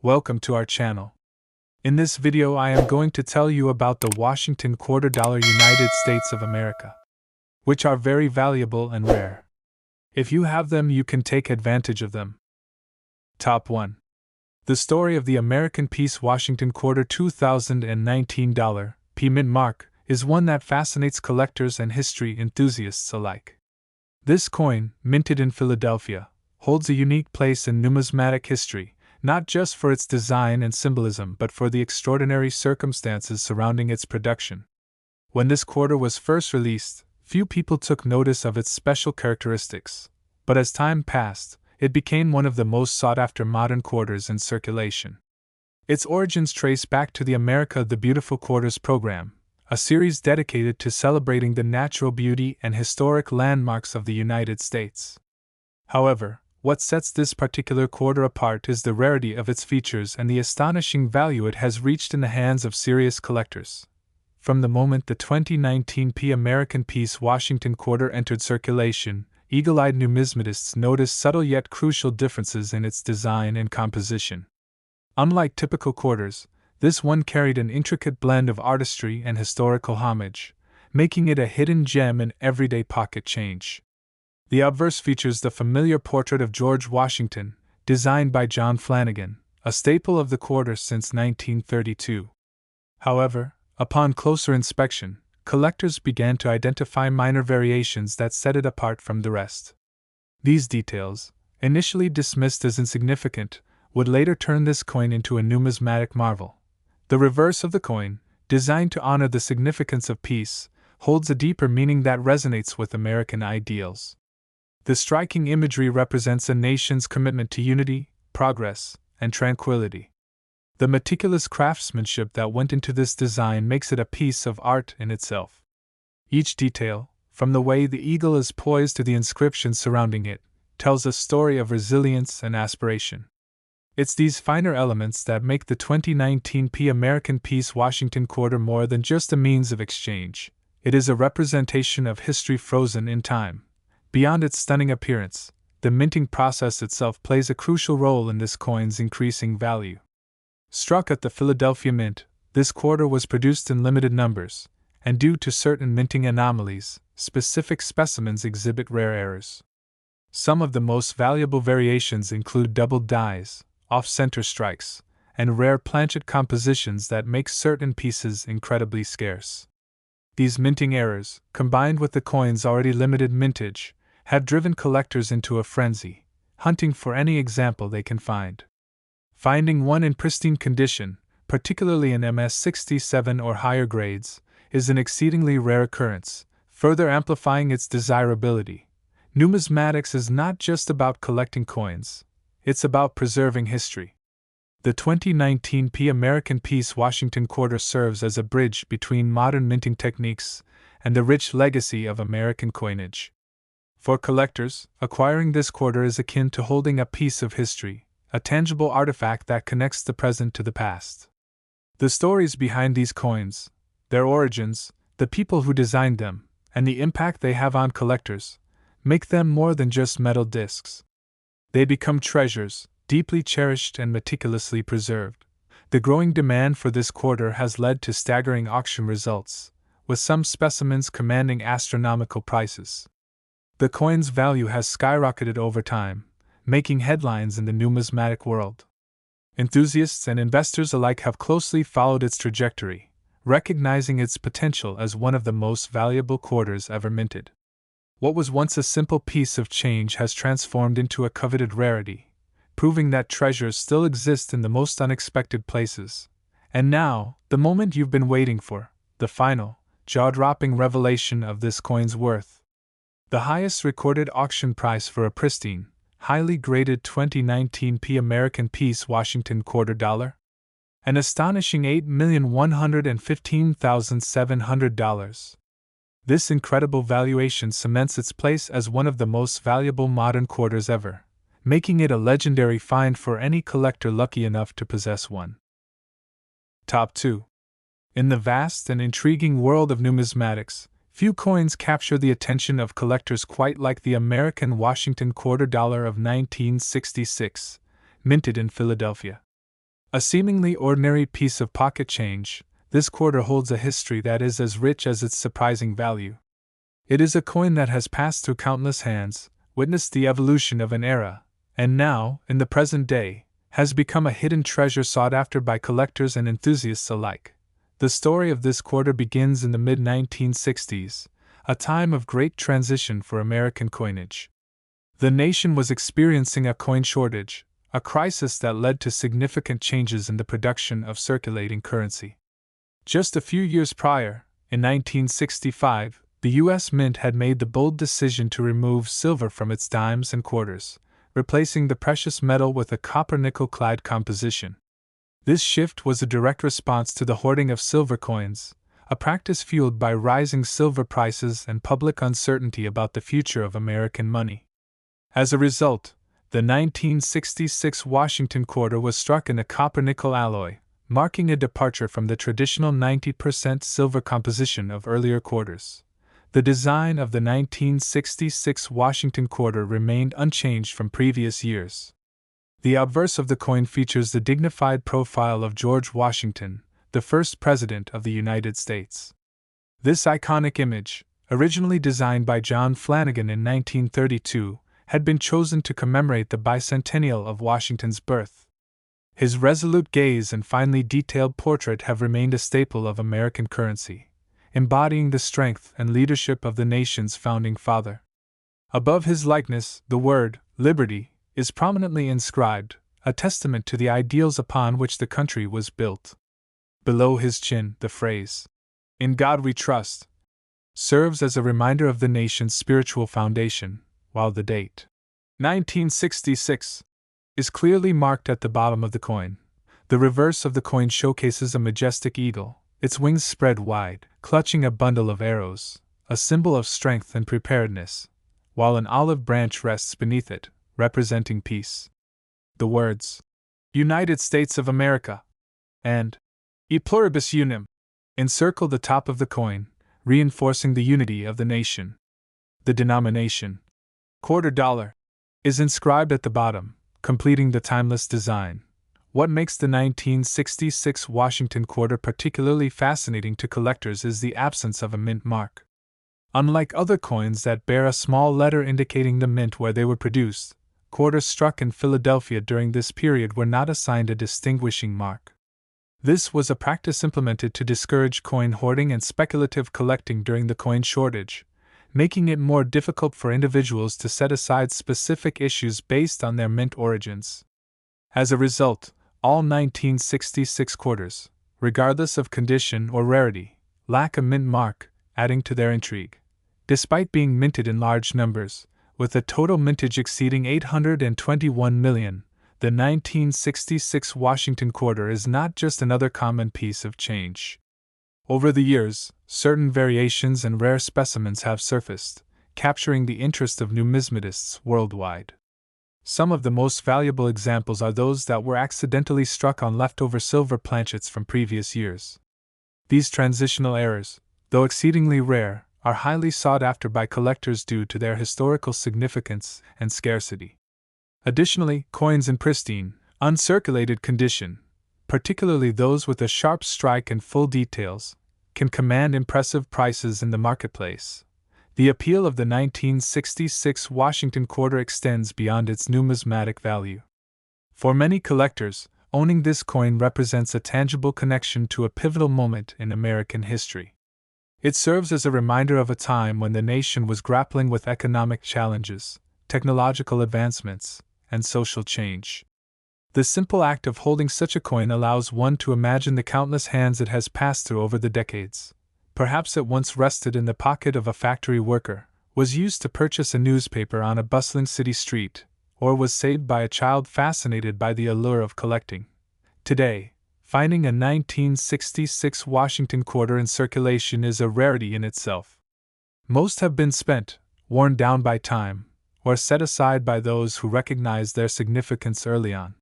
Welcome to our channel. In this video I am going to tell you about the Washington quarter dollar United States of America, which are very valuable and rare. If you have them, you can take advantage of them. Top 1. The story of the American Peace Washington Quarter 2019 $P mint mark is one that fascinates collectors and history enthusiasts alike. This coin, minted in Philadelphia, holds a unique place in numismatic history, not just for its design and symbolism but for the extraordinary circumstances surrounding its production. When this quarter was first released, few people took notice of its special characteristics, but as time passed, it became one of the most sought-after modern quarters in circulation. Its origins trace back to the America the Beautiful Quarters program, a series dedicated to celebrating the natural beauty and historic landmarks of the United States. However, what sets this particular quarter apart is the rarity of its features and the astonishing value it has reached in the hands of serious collectors. From the moment the 2019 American Peace Washington Quarter entered circulation, eagle-eyed numismatists noticed subtle yet crucial differences in its design and composition. Unlike typical quarters, this one carried an intricate blend of artistry and historical homage, making it a hidden gem in everyday pocket change. The obverse features the familiar portrait of George Washington, designed by John Flanagan, a staple of the quarter since 1932. However, upon closer inspection, collectors began to identify minor variations that set it apart from the rest. These details, initially dismissed as insignificant, would later turn this coin into a numismatic marvel. The reverse of the coin, designed to honor the significance of peace, holds a deeper meaning that resonates with American ideals. The striking imagery represents a nation's commitment to unity, progress, and tranquility. The meticulous craftsmanship that went into this design makes it a piece of art in itself. Each detail, from the way the eagle is poised to the inscription surrounding it, tells a story of resilience and aspiration. It's these finer elements that make the 2019 American Peace Washington Quarter more than just a means of exchange. It is a representation of history frozen in time. Beyond its stunning appearance, the minting process itself plays a crucial role in this coin's increasing value. Struck at the Philadelphia Mint, this quarter was produced in limited numbers, and due to certain minting anomalies, specific specimens exhibit rare errors. Some of the most valuable variations include doubled dies, off-center strikes, and rare planchet compositions that make certain pieces incredibly scarce. These minting errors, combined with the coin's already limited mintage, have driven collectors into a frenzy, hunting for any example they can find. Finding one in pristine condition, particularly in MS-67 or higher grades, is an exceedingly rare occurrence, further amplifying its desirability. Numismatics is not just about collecting coins, it's about preserving history. The 2019 American Peace Washington Quarter serves as a bridge between modern minting techniques and the rich legacy of American coinage. For collectors, acquiring this quarter is akin to holding a piece of history, a tangible artifact that connects the present to the past. The stories behind these coins, their origins, the people who designed them, and the impact they have on collectors, make them more than just metal discs. They become treasures, deeply cherished and meticulously preserved. The growing demand for this quarter has led to staggering auction results, with some specimens commanding astronomical prices. The coin's value has skyrocketed over time, making headlines in the numismatic world. Enthusiasts and investors alike have closely followed its trajectory, recognizing its potential as one of the most valuable quarters ever minted. What was once a simple piece of change has transformed into a coveted rarity, proving that treasures still exist in the most unexpected places. And now, the moment you've been waiting for, the final, jaw-dropping revelation of this coin's worth. The highest recorded auction price for a pristine, highly graded 2019 American Peace Washington Quarter dollar? An astonishing $8,115,700. This incredible valuation cements its place as one of the most valuable modern quarters ever, making it a legendary find for any collector lucky enough to possess one. Top 2. In the vast and intriguing world of numismatics, few coins capture the attention of collectors quite like the American Washington Quarter dollar of 1966, minted in Philadelphia. A seemingly ordinary piece of pocket change, this quarter holds a history that is as rich as its surprising value. It is a coin that has passed through countless hands, witnessed the evolution of an era, and now, in the present day, has become a hidden treasure sought after by collectors and enthusiasts alike. The story of this quarter begins in the mid-1960s, a time of great transition for American coinage. The nation was experiencing a coin shortage, a crisis that led to significant changes in the production of circulating currency. Just a few years prior, in 1965, the U.S. Mint had made the bold decision to remove silver from its dimes and quarters, replacing the precious metal with a copper-nickel-clad composition. This shift was a direct response to the hoarding of silver coins, a practice fueled by rising silver prices and public uncertainty about the future of American money. As a result, the 1966 Washington quarter was struck in a copper-nickel alloy, marking a departure from the traditional 90% silver composition of earlier quarters. The design of the 1966 Washington quarter remained unchanged from previous years. The obverse of the coin features the dignified profile of George Washington, the first President of the United States. This iconic image, originally designed by John Flanagan in 1932, had been chosen to commemorate the bicentennial of Washington's birth. His resolute gaze and finely detailed portrait have remained a staple of American currency, embodying the strength and leadership of the nation's founding father. Above his likeness, the word, Liberty, is prominently inscribed, a testament to the ideals upon which the country was built. Below his chin, the phrase, "In God we trust," serves as a reminder of the nation's spiritual foundation, while the date, 1966, is clearly marked at the bottom of the coin. The reverse of the coin showcases a majestic eagle, its wings spread wide, clutching a bundle of arrows, a symbol of strength and preparedness, while an olive branch rests beneath it, representing peace. The words, "United States of America," and "E pluribus unum," encircle the top of the coin, reinforcing the unity of the nation. The denomination, quarter dollar, is inscribed at the bottom, completing the timeless design. What makes the 1966 Washington quarter particularly fascinating to collectors is the absence of a mint mark. Unlike other coins that bear a small letter indicating the mint where they were produced, quarters struck in Philadelphia during this period were not assigned a distinguishing mark. This was a practice implemented to discourage coin hoarding and speculative collecting during the coin shortage, making it more difficult for individuals to set aside specific issues based on their mint origins. As a result, all 1966 quarters, regardless of condition or rarity, lack a mint mark, adding to their intrigue. Despite being minted in large numbers, with a total mintage exceeding 821 million, the 1966 Washington quarter is not just another common piece of change. Over the years, certain variations and rare specimens have surfaced, capturing the interest of numismatists worldwide. Some of the most valuable examples are those that were accidentally struck on leftover silver planchets from previous years. These transitional errors, though exceedingly rare, are highly sought after by collectors due to their historical significance and scarcity. Additionally, coins in pristine, uncirculated condition, particularly those with a sharp strike and full details, can command impressive prices in the marketplace. The appeal of the 1966 Washington quarter extends beyond its numismatic value. For many collectors, owning this coin represents a tangible connection to a pivotal moment in American history. It serves as a reminder of a time when the nation was grappling with economic challenges, technological advancements, and social change. The simple act of holding such a coin allows one to imagine the countless hands it has passed through over the decades. Perhaps it once rested in the pocket of a factory worker, was used to purchase a newspaper on a bustling city street, or was saved by a child fascinated by the allure of collecting. Today, finding a 1966 Washington quarter in circulation is a rarity in itself. Most have been spent, worn down by time, or set aside by those who recognized their significance early on.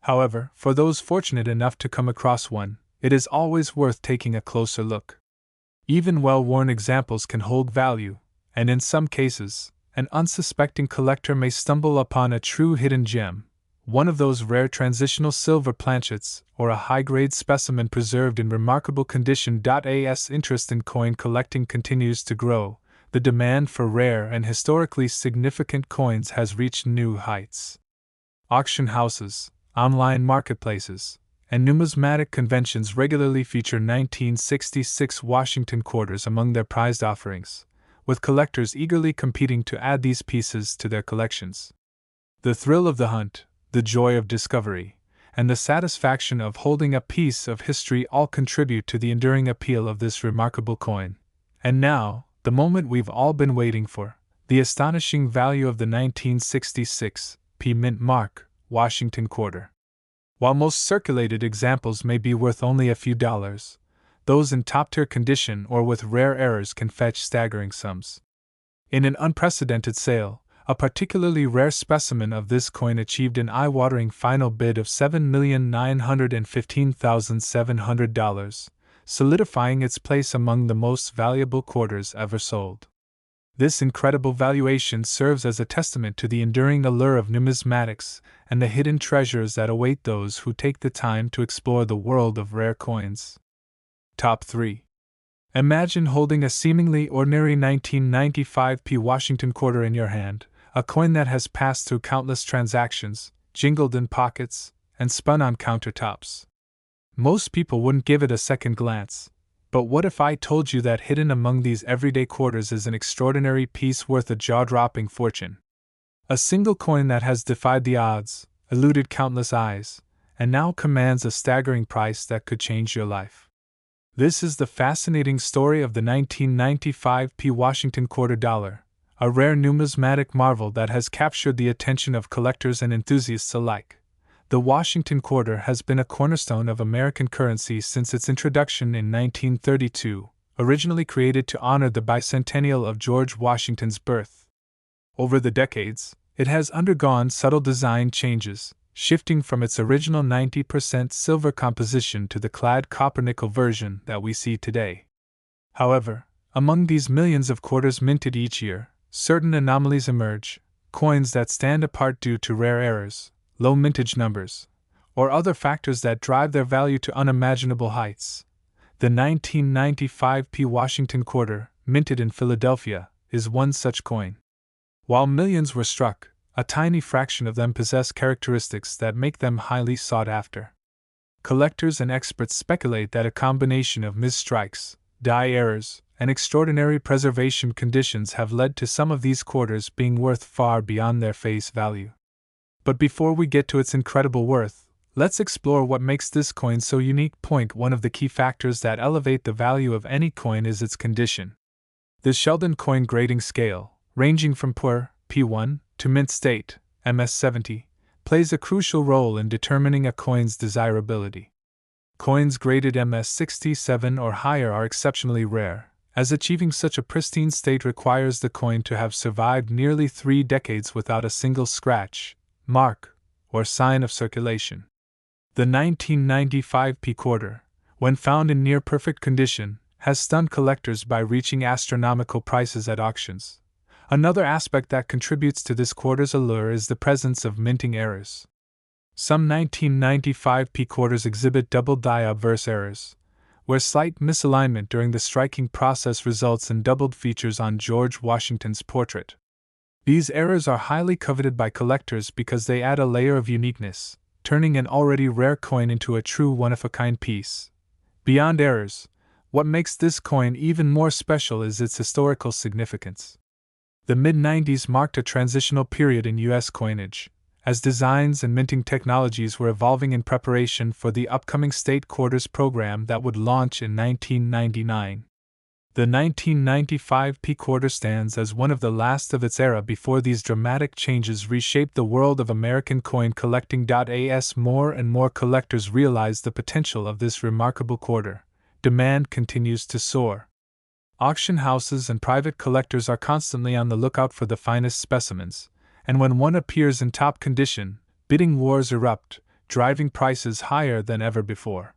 However, for those fortunate enough to come across one, it is always worth taking a closer look. Even well-worn examples can hold value, and in some cases, an unsuspecting collector may stumble upon a true hidden gem, one of those rare transitional silver planchets, or a high-grade specimen preserved in remarkable condition. As interest in coin collecting continues to grow, the demand for rare and historically significant coins has reached new heights. Auction houses, online marketplaces, and numismatic conventions regularly feature 1966 Washington quarters among their prized offerings, with collectors eagerly competing to add these pieces to their collections. The thrill of the hunt, the joy of discovery, and the satisfaction of holding a piece of history all contribute to the enduring appeal of this remarkable coin. And now, the moment we've all been waiting for, the astonishing value of the 1966 P. Mint mark, Washington quarter. While most circulated examples may be worth only a few dollars, those in top-tier condition or with rare errors can fetch staggering sums. In an unprecedented sale, a particularly rare specimen of this coin achieved an eye-watering final bid of $7,915,700, solidifying its place among the most valuable quarters ever sold. This incredible valuation serves as a testament to the enduring allure of numismatics and the hidden treasures that await those who take the time to explore the world of rare coins. Top 3. Imagine holding a seemingly ordinary 1995 P. Washington quarter in your hand, a coin that has passed through countless transactions, jingled in pockets, and spun on countertops. Most people wouldn't give it a second glance. But what if I told you that hidden among these everyday quarters is an extraordinary piece worth a jaw-dropping fortune? A single coin that has defied the odds, eluded countless eyes, and now commands a staggering price that could change your life. This is the fascinating story of the 1995 P. Washington quarter dollar, a rare numismatic marvel that has captured the attention of collectors and enthusiasts alike. The Washington quarter has been a cornerstone of American currency since its introduction in 1932, originally created to honor the bicentennial of George Washington's birth. Over the decades, it has undergone subtle design changes, shifting from its original 90% silver composition to the clad copper-nickel version that we see today. However, among these millions of quarters minted each year, certain anomalies emerge, coins that stand apart due to rare errors, low mintage numbers, or other factors that drive their value to unimaginable heights. The 1995 P. Washington quarter, minted in Philadelphia, is one such coin. While millions were struck, a tiny fraction of them possess characteristics that make them highly sought after. Collectors and experts speculate that a combination of misstrikes, die errors, and extraordinary preservation conditions have led to some of these quarters being worth far beyond their face value. But before we get to its incredible worth, let's explore what makes this coin so unique. One of the key factors that elevate the value of any coin is its condition. The Sheldon coin grading scale, ranging from poor, P1, to mint state, MS70, plays a crucial role in determining a coin's desirability. Coins graded MS67 or higher are exceptionally rare, as achieving such a pristine state requires the coin to have survived nearly 3 decades without a single scratch, mark, or sign of circulation. The 1995 P quarter, when found in near-perfect condition, has stunned collectors by reaching astronomical prices at auctions. Another aspect that contributes to this quarter's allure is the presence of minting errors. Some 1995 P quarters exhibit double die obverse errors, where slight misalignment during the striking process results in doubled features on George Washington's portrait. These errors are highly coveted by collectors because they add a layer of uniqueness, turning an already rare coin into a true one-of-a-kind piece. Beyond errors, what makes this coin even more special is its historical significance. The mid-90s marked a transitional period in U.S. coinage, as designs and minting technologies were evolving in preparation for the upcoming state quarters program that would launch in 1999. The 1995 P quarter stands as one of the last of its era before these dramatic changes reshaped the world of American coin collecting. As more and more collectors realize the potential of this remarkable quarter, demand continues to soar. Auction houses and private collectors are constantly on the lookout for the finest specimens, and when one appears in top condition, bidding wars erupt, driving prices higher than ever before.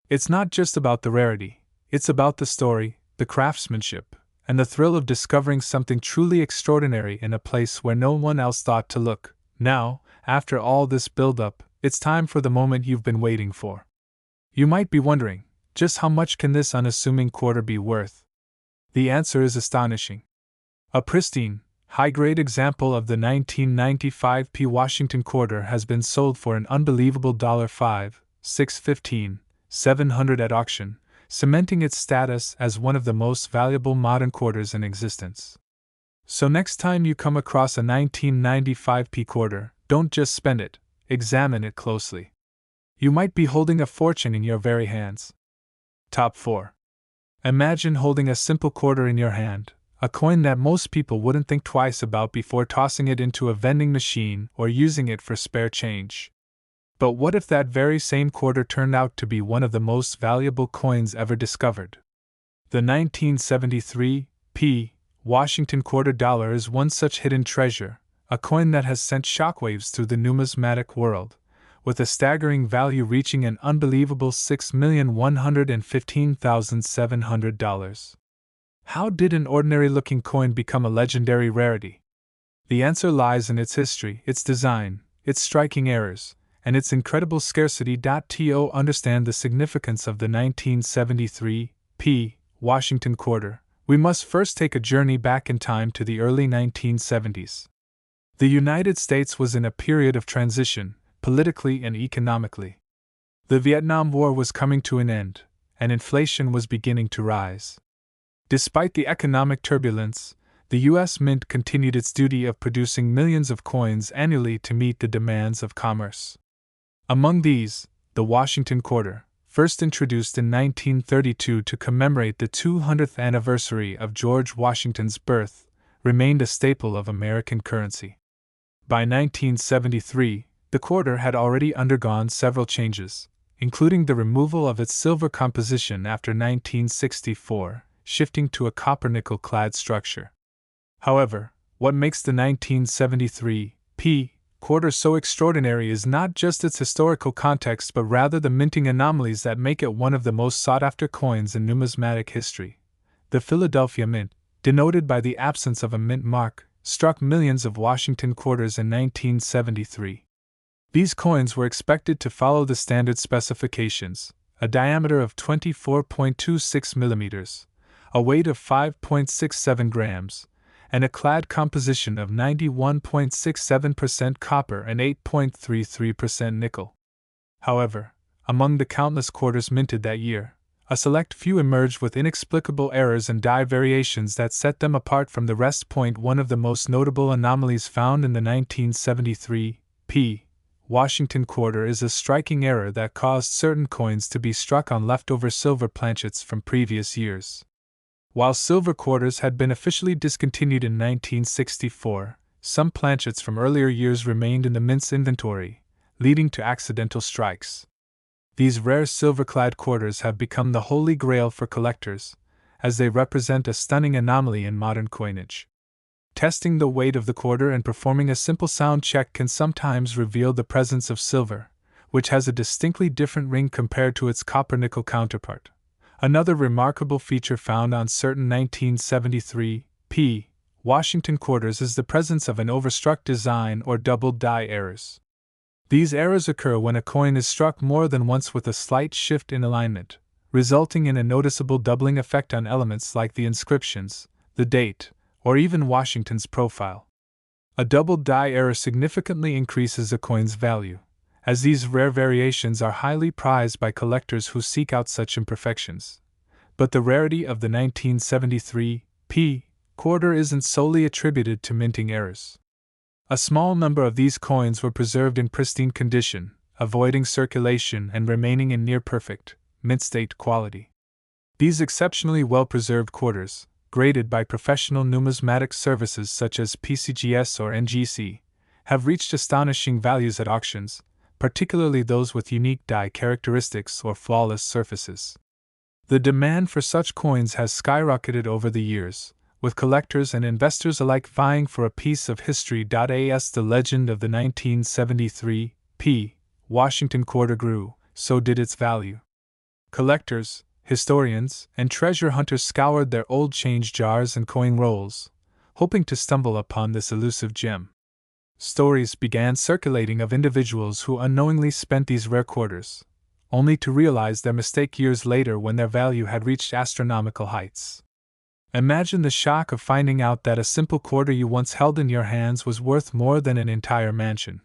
It's not just about the rarity, it's about the story, the craftsmanship, and the thrill of discovering something truly extraordinary in a place where no one else thought to look. Now, after all this build-up, it's time for the moment you've been waiting for. You might be wondering, just how much can this unassuming quarter be worth? The answer is astonishing. A pristine, high-grade example of the 1995 Washington quarter has been sold for an unbelievable $5, $6.15, $700 at auction, cementing its status as one of the most valuable modern quarters in existence. So next time you come across a 1995 quarter, don't just spend it, examine it closely. You might be holding a fortune in your very hands. Top 4. Imagine holding a simple quarter in your hand, a coin that most people wouldn't think twice about before tossing it into a vending machine or using it for spare change. But what if that very same quarter turned out to be one of the most valuable coins ever discovered? The 1973 Washington quarter dollar is one such hidden treasure, a coin that has sent shockwaves through the numismatic world, with a staggering value reaching an unbelievable $6,115,700. How did an ordinary-looking coin become a legendary rarity? The answer lies in its history, its design, its striking errors, and its incredible scarcity. To understand the significance of the 1973 Washington quarter, we must first take a journey back in time to the early 1970s. The United States was in a period of transition, politically and economically. The Vietnam War was coming to an end, and inflation was beginning to rise. Despite the economic turbulence, the U.S. Mint continued its duty of producing millions of coins annually to meet the demands of commerce. Among these, the Washington quarter, first introduced in 1932 to commemorate the 200th anniversary of George Washington's birth, remained a staple of American currency. By 1973, the quarter had already undergone several changes, including the removal of its silver composition after 1964, shifting to a copper-nickel clad structure. However, what makes the 1973 quarter so extraordinary is not just its historical context but rather the minting anomalies that make it one of the most sought-after coins in numismatic history. The Philadelphia Mint, denoted by the absence of a mint mark, struck millions of Washington quarters in 1973. These coins were expected to follow the standard specifications: a diameter of 24.26 millimeters, a weight of 5.67 grams, and a clad composition of 91.67% copper and 8.33% nickel. However, among the countless quarters minted that year, a select few emerged with inexplicable errors and die variations that set them apart from the rest. One of the most notable anomalies found in the 1973 Washington quarter is a striking error that caused certain coins to be struck on leftover silver planchets from previous years. While silver quarters had been officially discontinued in 1964, some planchets from earlier years remained in the mint's inventory, leading to accidental strikes. These rare silver-clad quarters have become the holy grail for collectors, as they represent a stunning anomaly in modern coinage. Testing the weight of the quarter and performing a simple sound check can sometimes reveal the presence of silver, which has a distinctly different ring compared to its copper-nickel counterpart. Another remarkable feature found on certain 1973 Washington quarters is the presence of an overstruck design or double die errors. These errors occur when a coin is struck more than once with a slight shift in alignment, resulting in a noticeable doubling effect on elements like the inscriptions, the date, or even Washington's profile. A double die error significantly increases a coin's value, as these rare variations are highly prized by collectors who seek out such imperfections. But the rarity of the 1973 quarter isn't solely attributed to minting errors. A small number of these coins were preserved in pristine condition, avoiding circulation and remaining in near-perfect, mint-state quality. These exceptionally well-preserved quarters, graded by professional numismatic services such as PCGS or NGC, have reached astonishing values at auctions, particularly those with unique die characteristics or flawless surfaces. The demand for such coins has skyrocketed over the years, with collectors and investors alike vying for a piece of history. As the legend of the 1973 Washington quarter grew, so did its value. Collectors, historians, and treasure hunters scoured their old change jars and coin rolls, hoping to stumble upon this elusive gem. Stories began circulating of individuals who unknowingly spent these rare quarters, only to realize their mistake years later when their value had reached astronomical heights. Imagine the shock of finding out that a simple quarter you once held in your hands was worth more than an entire mansion.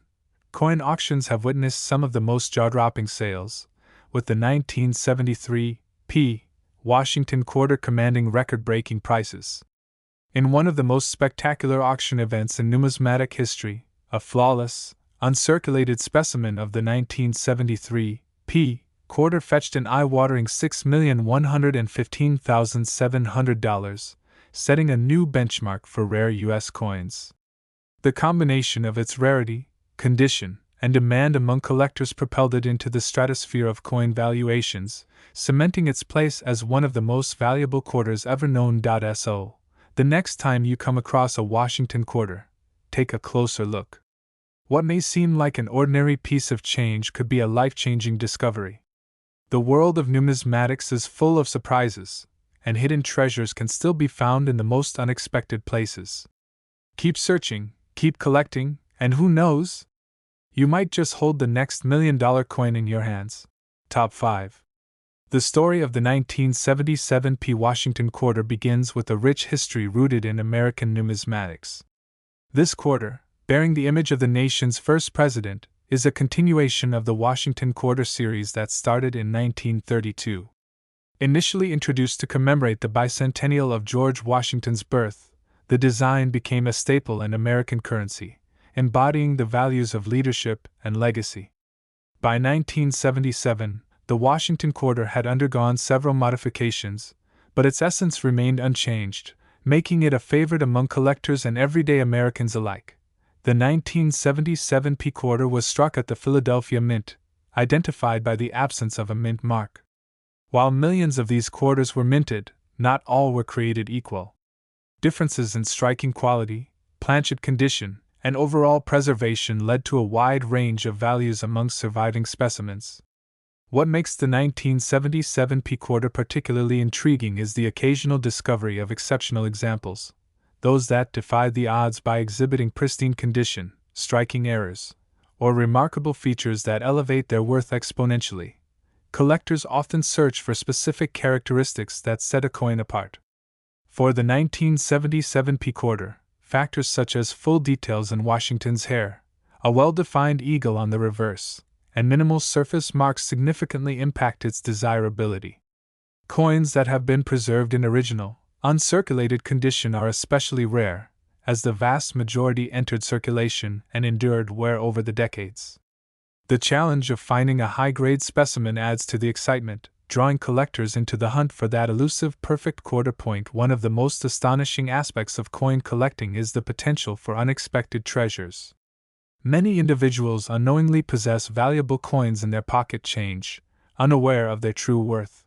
Coin auctions have witnessed some of the most jaw-dropping sales, with the 1973 P. Washington quarter commanding record-breaking prices. In one of the most spectacular auction events in numismatic history, a flawless, uncirculated specimen of the 1973 P. quarter fetched an eye-watering $6,115,700, setting a new benchmark for rare U.S. coins. The combination of its rarity, condition, and demand among collectors propelled it into the stratosphere of coin valuations, cementing its place as one of the most valuable quarters ever known. So, the next time you come across a Washington quarter, take a closer look. What may seem like an ordinary piece of change could be a life-changing discovery. The world of numismatics is full of surprises, and hidden treasures can still be found in the most unexpected places. Keep searching, keep collecting, and who knows? You might just hold the next $1 million coin in your hands. Top 5. The story of the 1977 P. Washington quarter begins with a rich history rooted in American numismatics. This quarter, bearing the image of the nation's first president, is a continuation of the Washington quarter series that started in 1932. Initially introduced to commemorate the bicentennial of George Washington's birth, the design became a staple in American currency, embodying the values of leadership and legacy. By 1977, the Washington quarter had undergone several modifications, but its essence remained unchanged, making it a favorite among collectors and everyday Americans alike. The 1977 P quarter was struck at the Philadelphia Mint, identified by the absence of a mint mark. While millions of these quarters were minted, not all were created equal. Differences in striking quality, planchet condition, and overall preservation led to a wide range of values among surviving specimens. What makes the 1977 P quarter particularly intriguing is the occasional discovery of exceptional examples, those that defy the odds by exhibiting pristine condition, striking errors, or remarkable features that elevate their worth exponentially. Collectors often search for specific characteristics that set a coin apart. For the 1977 P quarter, factors such as full details in Washington's hair, a well-defined eagle on the reverse, and minimal surface marks significantly impact its desirability. Coins that have been preserved in original, uncirculated condition are especially rare, as the vast majority entered circulation and endured wear over the decades. The challenge of finding a high-grade specimen adds to the excitement, drawing collectors into the hunt for that elusive perfect quarter point. One of the most astonishing aspects of coin collecting is the potential for unexpected treasures. Many individuals unknowingly possess valuable coins in their pocket change, unaware of their true worth.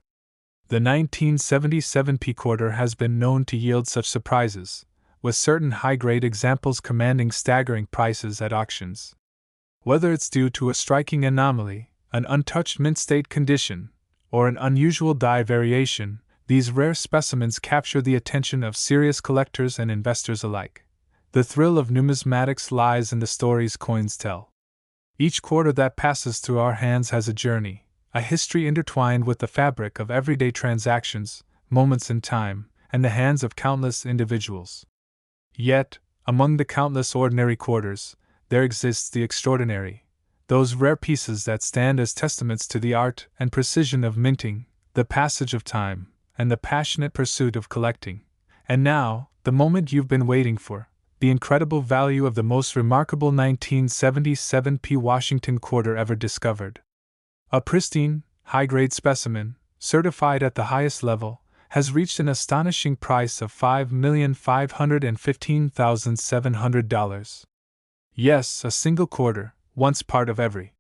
The 1977 P quarter has been known to yield such surprises, with certain high-grade examples commanding staggering prices at auctions. Whether it's due to a striking anomaly, an untouched mint-state condition, or an unusual die variation, these rare specimens capture the attention of serious collectors and investors alike. The thrill of numismatics lies in the stories coins tell. Each quarter that passes through our hands has a journey, a history intertwined with the fabric of everyday transactions, moments in time, and the hands of countless individuals. Yet, among the countless ordinary quarters, there exists the extraordinary, those rare pieces that stand as testaments to the art and precision of minting, the passage of time, and the passionate pursuit of collecting. And now, the moment you've been waiting for, the incredible value of the most remarkable 1977 P. Washington quarter ever discovered. A pristine, high-grade specimen, certified at the highest level, has reached an astonishing price of $5,515,700. Yes, a single quarter, once part of every